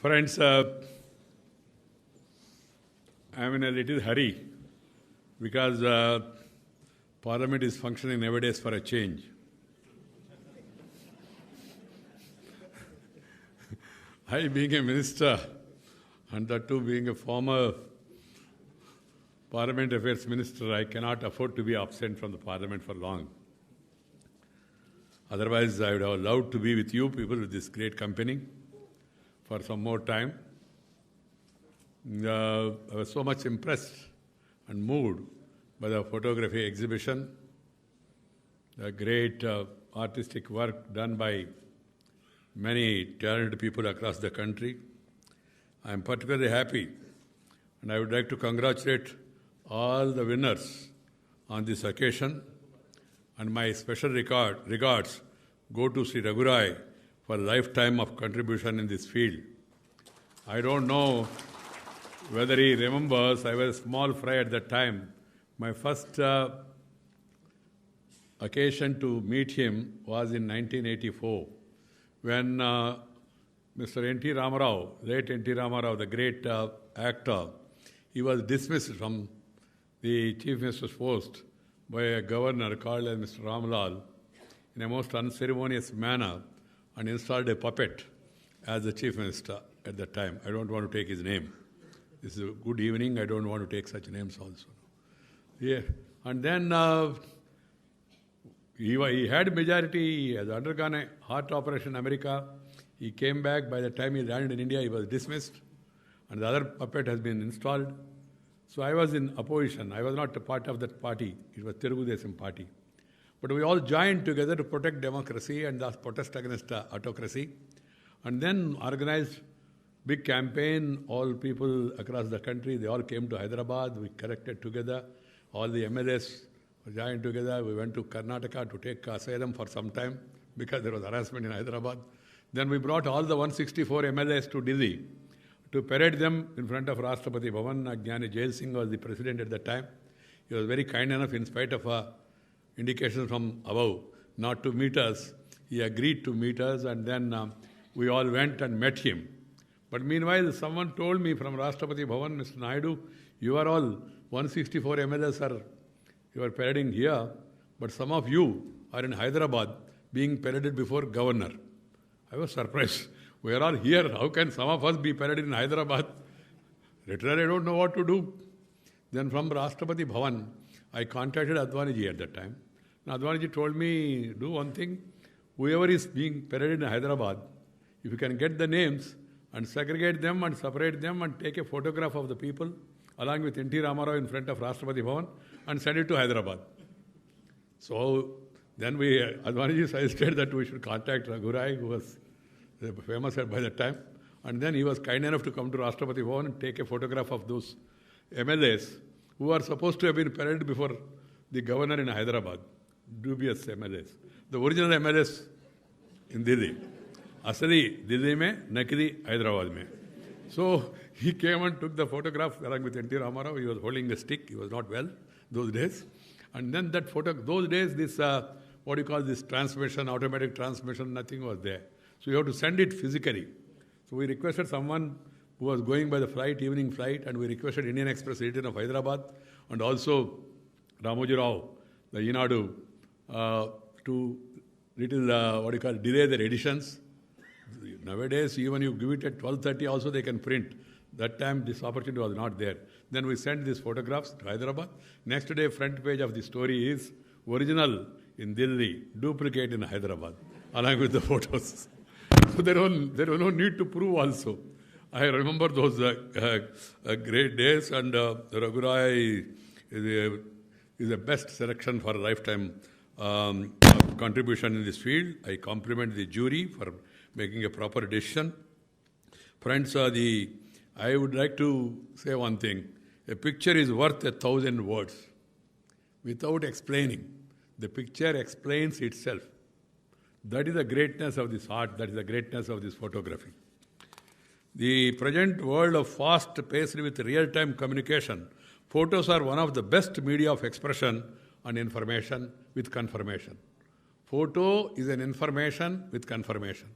Friends, I'm in a little hurry because Parliament is functioning nowadays for a change. I, being a minister, and that too being a former Parliament Affairs Minister, I cannot afford to be absent from the Parliament for long. Otherwise, I would have loved to be with you people with this great company for some more time. I was so much impressed and moved by the photography exhibition, the great artistic work done by many talented people across the country. I am particularly happy, and I would like to congratulate all the winners on this occasion, and my special regards go to Shri Raghurai for a lifetime of contribution in this field. I don't know whether he remembers, I was a small fry at that time. My first occasion to meet him was in 1984 when Mr. N.T. Ramarao, late N.T. Ramarao, the great actor, he was dismissed from the Chief Minister's post by a governor called Mr. Ramlal in a most unceremonious manner and installed a puppet as the Chief Minister at that time. I don't want to take his name. This is a good evening. I don't want to take such names also. Yeah. And then he had majority. He has undergone a heart operation in America. He came back. By the time he landed in India, he was dismissed. And the other puppet has been installed. So I was in opposition. I was not a part of that party. It was Telugu Desam party. But we all joined together to protect democracy and thus protest against autocracy. And then organized big campaign. All people across the country, they all came to Hyderabad. We collected together. All the MLAs joined together. We went to Karnataka to take asylum for some time because there was harassment in Hyderabad. Then we brought all the 164 MLAs to Delhi to parade them in front of Rashtrapati Bhavan. Jnani Jail Singh was the president at that time. He was very kind enough, in spite of indications from above, not to meet us. He agreed to meet us, and then we all went and met him. But meanwhile, someone told me from Rashtrapati Bhavan, Mr. Naidu, you are all 164 MLAs you are parading here, but some of you are in Hyderabad being paraded before governor. I was surprised. We are all here. How can some of us be paraded in Hyderabad? Literally, I don't know what to do. Then from Rashtrapati Bhavan, I contacted Advaniji at that time. And Advaniji told me, do one thing. Whoever is being paraded in Hyderabad, if you can get the names and segregate them and separate them and take a photograph of the people along with N.T. Ramarao in front of Rashtrapati Bhavan and send it to Hyderabad. So then Advaniji suggested that we should contact Raghurai, who was famous by that time. And then he was kind enough to come to Rashtrapati Bhavan and take a photograph of those MLAs who are supposed to have been paraded before the governor in Hyderabad. Dubious MLAs. The original MLAs in Delhi. Asali Delhi mein, Nakli Hyderabad mein. So he came and took the photograph along with N.T. Ramarao. He was holding a stick. He was not well those days. And then that photo, those days, this, what do you call this transmission, automatic transmission, nothing was there. So you have to send it physically. So we requested someone who was going by the flight, evening flight, and we requested Indian Express editor of Hyderabad and also Ramoji Rao, the Naidu, to delay their editions. Nowadays, even you give it at 12:30 also they can print. That time this opportunity was not there. Then we sent these photographs to Hyderabad. Next day, front page of the story is original in Delhi, duplicate in Hyderabad, along with the photos. So there was no need to prove also. I remember those great days, and Raghurai is the best selection for a lifetime contribution in this field. I compliment the jury for making a proper decision. Friends, I would like to say one thing. A picture is worth 1,000 words. Without explaining, the picture explains itself. That is the greatness of this art. That is the greatness of this photography. The present world of fast paced with real-time communication, photos are one of the best media of expression and information with confirmation. Photo is an information with confirmation.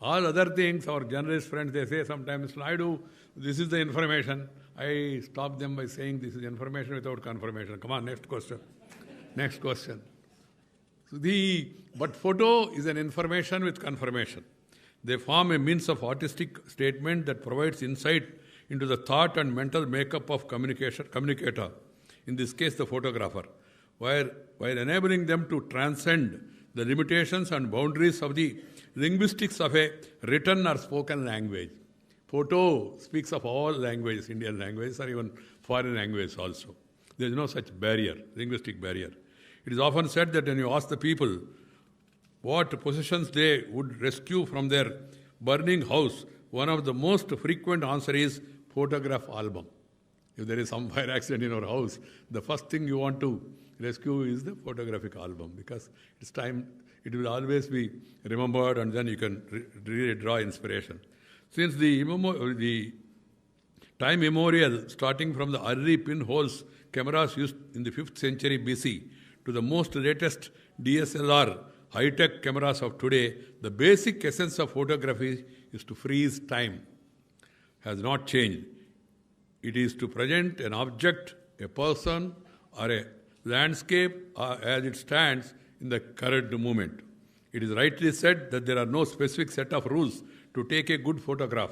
All other things, our journalist friends, they say sometimes, Naidu, this is the information. I stop them by saying this is information without confirmation. Come on, next question. Next question. But photo is an information with confirmation. They form a means of artistic statement that provides insight into the thought and mental makeup of communicator, in this case the photographer, while enabling them to transcend the limitations and boundaries of the linguistics of a written or spoken language. Photo speaks of all languages, Indian languages or even foreign languages also. There is no such barrier, linguistic barrier. It is often said that when you ask the people what possessions they would rescue from their burning house, one of the most frequent answer is photograph album. If there is some fire accident in your house, the first thing you want to rescue is the photographic album, because it's time, it will always be remembered, and then you can really draw inspiration. Since the time immemorial, starting from the early pinholes cameras used in the 5th century BC to the most latest DSLR high-tech cameras of today, the basic essence of photography is to freeze time. Has not changed. It is to present an object, a person, or a landscape as it stands in the current moment. It is rightly said that there are no specific set of rules to take a good photograph.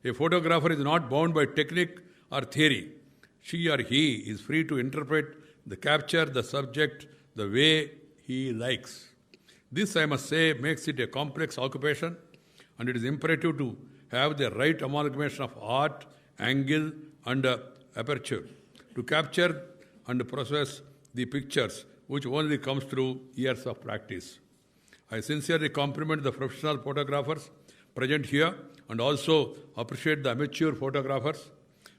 A photographer is not bound by technique or theory. She or he is free to interpret the capture, the subject, the way he likes. This, I must say, makes it a complex occupation, and it is imperative to have the right amalgamation of art, angle, and aperture to capture and process the pictures, which only comes through years of practice. I sincerely compliment the professional photographers present here and also appreciate the amateur photographers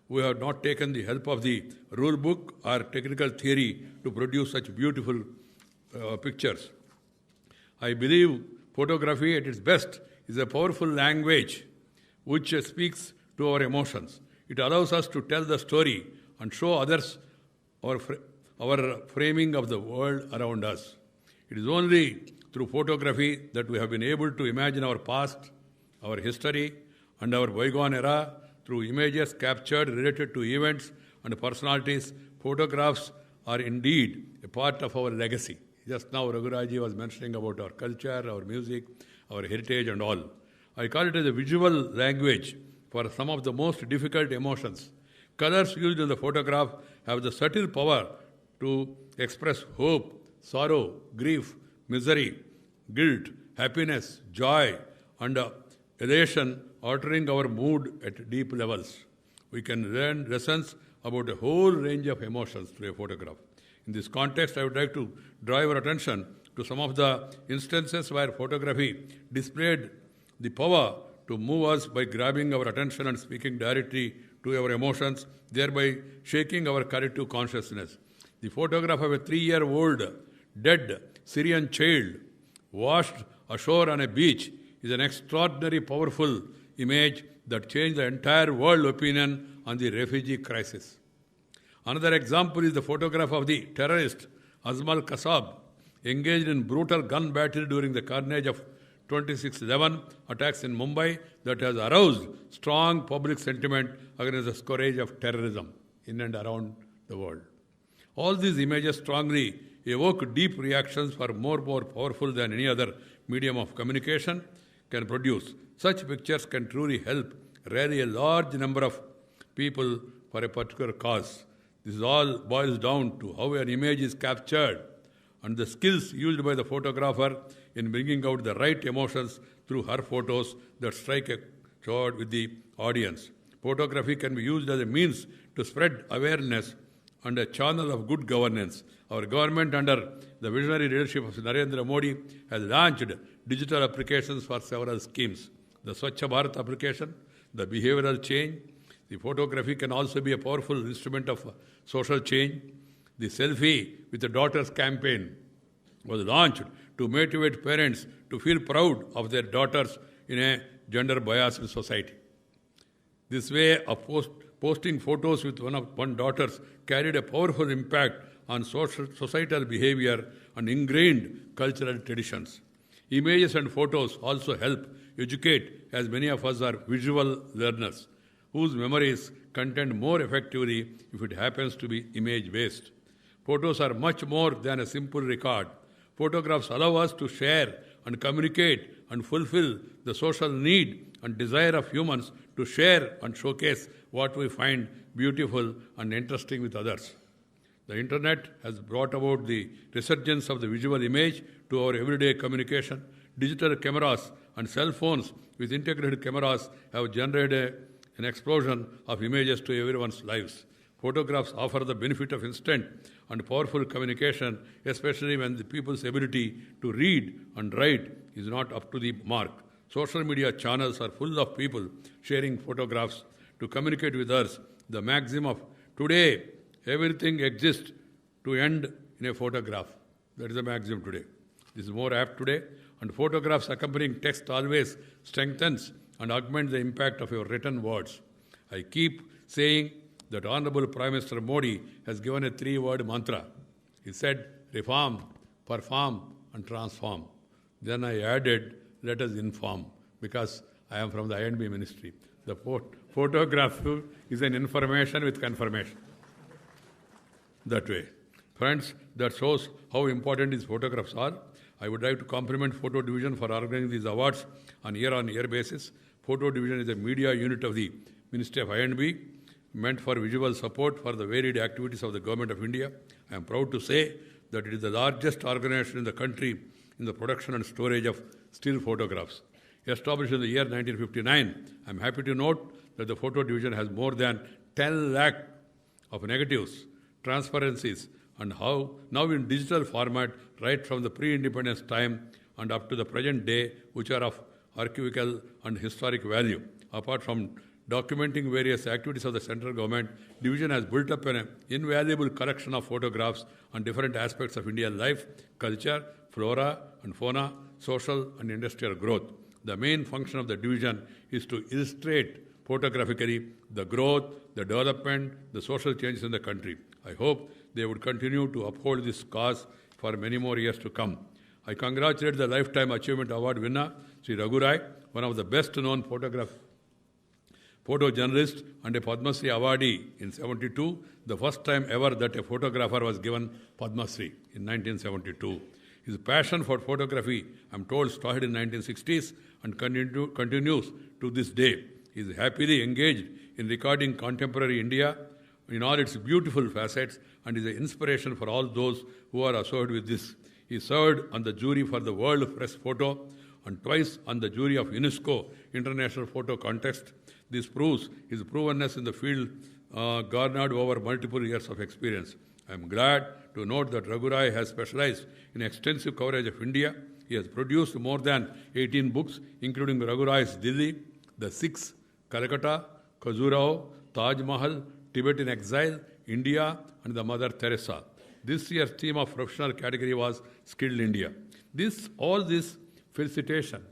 who have not taken the help of the rule book or technical theory to produce such beautiful pictures. I believe photography at its best is a powerful language which speaks to our emotions. It allows us to tell the story and show others our framing of the world around us. It is only through photography that we have been able to imagine our past, our history, and our bygone era through images captured related to events and personalities. Photographs are indeed a part of our legacy. Just now Raghuraji was mentioning about our culture, our music, our heritage and all. I call it as a visual language for some of the most difficult emotions. Colors used in the photograph have the subtle power to express hope, sorrow, grief, misery, guilt, happiness, joy, and elation, altering our mood at deep levels. We can learn lessons about a whole range of emotions through a photograph. In this context, I would like to draw your attention to some of the instances where photography displayed the power to move us by grabbing our attention and speaking directly to our emotions, thereby shaking our collective consciousness. The photograph of a 3-year-old dead Syrian child washed ashore on a beach is an extraordinary, powerful image that changed the entire world opinion on the refugee crisis. Another example is the photograph of the terrorist Azmal Kasab, engaged in brutal gun battle during the carnage of 26/11 attacks in Mumbai, that has aroused strong public sentiment against the scourge of terrorism in and around the world. All these images strongly evoke deep reactions far more powerful than any other medium of communication can produce. Such pictures can truly help rally a large number of people for a particular cause. This all boils down to how an image is captured and the skills used by the photographer in bringing out the right emotions through her photos that strike a chord with the audience. Photography can be used as a means to spread awareness and a channel of good governance. Our government, under the visionary leadership of Narendra Modi, has launched digital applications for several schemes. The Swachh Bharat application, the behavioral change. The photography can also be a powerful instrument of social change. The Selfie with the Daughters campaign was launched to motivate parents to feel proud of their daughters in a gender-biased society. This way of posting photos with one daughters carried a powerful impact on societal behavior and ingrained cultural traditions. Images and photos also help educate, as many of us are visual learners, whose memories content more effectively if it happens to be image-based. Photos are much more than a simple record. Photographs allow us to share and communicate and fulfill the social need and desire of humans to share and showcase what we find beautiful and interesting with others. The internet has brought about the resurgence of the visual image to our everyday communication. Digital cameras and cell phones with integrated cameras have generated an explosion of images to everyone's lives. Photographs offer the benefit of instant and powerful communication, especially when the people's ability to read and write is not up to the mark. Social media channels are full of people sharing photographs to communicate with us. The maxim of today, everything exists to end in a photograph. That is the maxim today. This is more apt today. And photographs accompanying text always strengthens and augments the impact of your written words. I keep saying that Honorable Prime Minister Modi has given a 3-word mantra. He said, reform, perform, and transform. Then I added, let us inform, because I am from the HMIB ministry. The photograph is an information with confirmation. That way. Friends, that shows how important these photographs are. I would like to compliment Photo Division for organizing these awards on year-on-year basis. Photo Division is a media unit of the Ministry of INB, meant for visual support for the varied activities of the Government of India. I am proud to say that it is the largest organization in the country in the production and storage of still photographs. Established in the year 1959, I am happy to note that the Photo Division has more than 10 lakh of negatives, transparencies, and now in digital format right from the pre-independence time and up to the present day, which are of archival and historic value. Apart from documenting various activities of the central government, division has built up an invaluable collection of photographs on different aspects of Indian life, culture, flora and fauna, social and industrial growth. The main function of the division is to illustrate photographically the growth, the development, the social changes in the country. I hope they would continue to uphold this cause for many more years to come. I congratulate the Lifetime Achievement Award winner, Shri Raghu Rai, one of the best-known photojournalists and a Padma Shri awardee in 1972, the first time ever that a photographer was given Padma Shri in 1972. His passion for photography, I am told, started in 1960s and continues to this day. He is happily engaged in recording contemporary India in all its beautiful facets and is an inspiration for all those who are associated with this. He served on the jury for the World Press Photo and twice on the jury of UNESCO International Photo Contest. This proves his provenness in the field garnered over multiple years of experience. I am glad to note that Raghu Rai has specialized in extensive coverage of India. He has produced more than 18 books, including Raghu Rai's Delhi, The Six, Calcutta, Khajuraho, Taj Mahal, Tibet in Exile, India, and the Mother Teresa. This year's theme of professional category was Skilled India. All this felicitation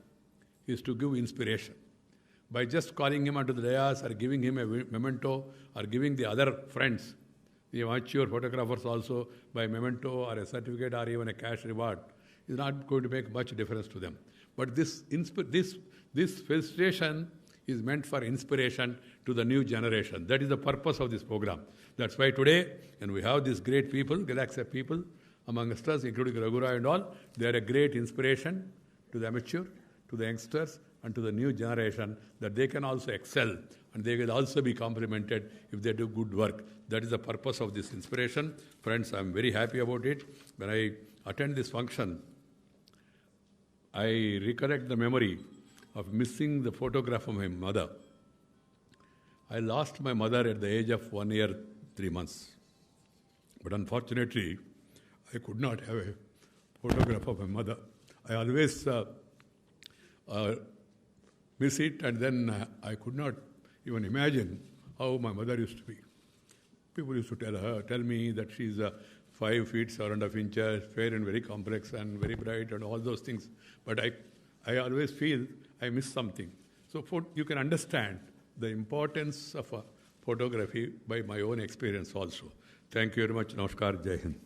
is to give inspiration. By just calling him onto the dais or giving him a memento or giving the other friends, the amateur photographers also, by memento or a certificate or even a cash reward, is not going to make much difference to them. But this felicitation is meant for inspiration to the new generation. That is the purpose of this program. That's why today, when we have these great people, galaxy of people amongst us, including Raghu Rai and all, they are a great inspiration to the amateur, to the youngsters, and to the new generation, that they can also excel and they will also be complimented if they do good work. That is the purpose of this inspiration. Friends, I am very happy about it. When I attend this function, I recollect the memory of missing the photograph of my mother. I lost my mother at the age of 1 year, 3 months. But unfortunately, I could not have a photograph of my mother. I always miss it, and then I could not even imagine how my mother used to be. People used to tell me that she's 5 feet 7.5 inches, fair and very complex and very bright and all those things. But I always feel I miss something. So you can understand the importance of photography by my own experience also. Thank you very much. Namaskar. Jai Hind.